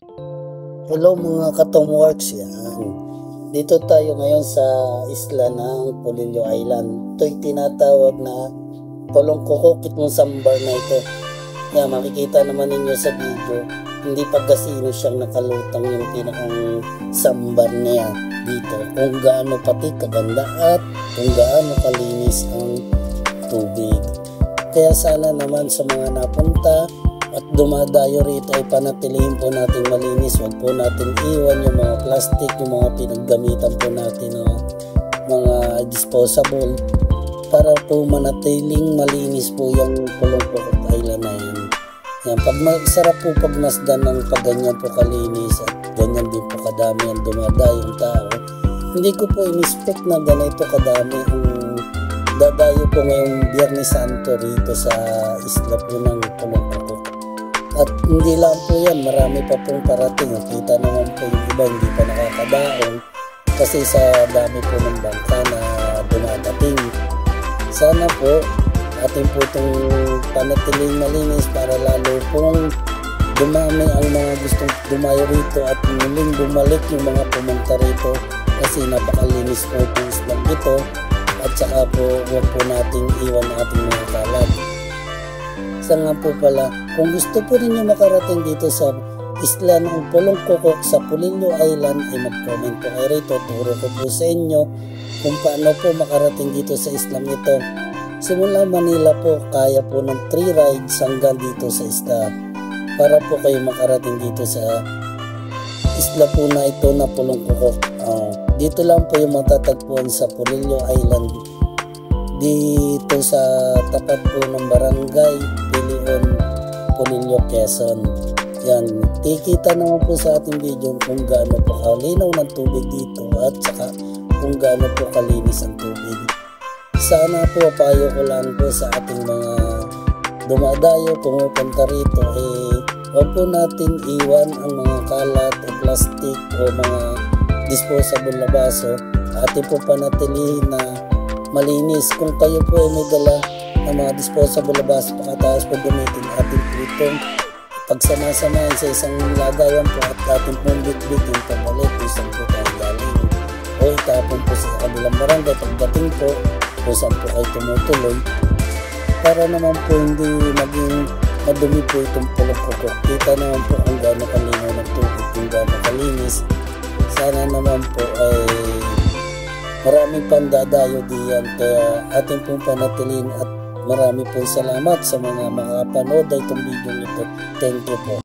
Hello mga katomworks, yan. Dito tayo ngayon sa isla ng Polillo Island. Ito'y tinatawag na Pulong Kukok, itong sambar na ito. Yan, makikita naman ninyo sa video, hindi pa gasino siyang nakalutang yung pinakang sambar niya dito. Kung gaano pati kaganda at kung gaano kalinis ang tubig. Kaya sana naman sa mga napunta at dumadayo rito ay panatilihin po natin malinis. Huwag po natin iwan yung mga plastic, yung mga pinaggamitan po natin, mga disposable, para po manatiling malinis po yung Pulong Kukok Island na yan. Yan, sarap po pag nasdan ng pag ganyan po kalinis at ganyan din po kadami ang dumadayong tao. Hindi ko po in-expect na ganito kadami ang dadayo po ngayong Biyernes Santo rito sa isla po ng Pulong Kukok. At hindi lang po yan, marami pa pong parating. Kita naman po yung iba hindi pa nakakadaong kasi sa dami po ng bangka na dumadating. Sana po atin po itong panatiling malinis para lalo pong dumami ang mga gustong dumayo rito at muling bumalik yung mga pumunta rito kasi napakalinis po itong islang ito. At saka po huwag po nating iwan ang ating mga kalat. Sa nga po pala, kung gusto po ninyo makarating dito sa isla ng Pulong Kukok sa Polillo Island, ay mag-comment po kayo rito. Turo ko po sa inyo kung paano po makarating dito sa isla nito. Simula Manila po, kaya po ng 3 rides hanggang dito sa isla para po kayo makarating dito sa isla po na ito na Pulong Kukok. Dito lang po yung matatagpuan sa Polillo Island, dito sa tapat po ng barangay Pilion, Polillo, Quezon. Yan, kikita naman po sa ating video kung gaano po kalinaw ng tubig dito at saka kung gaano po kalinis ang tubig. Sana po payo ko lang po sa ating mga dumadayo pumupunta rito, huwag po natin iwan ang mga kalat o plastic o mga disposable na baso. Atin po panatilihin na malinis. Kung kayo po ay may dala ng mga disposable na baso, pakataas po gamitin atin po itong pagsama-samahin sa isang lagayan po at atin pong bitbitin pabalik kung saan po tayo galing o itapon po sa kabilang barangay pagdating po kung saan po kayo tumutuloy, para naman po hindi maging madumi po itong Pulong Kukok. Kita naman po kung gaano kalinaw ng tubig, kung gaano kalinis. Sana naman po ay maraming pandadayo diyan, kaya atin pong panatilin at marami pong salamat sa mga makapanood itong video nito. Thank you po.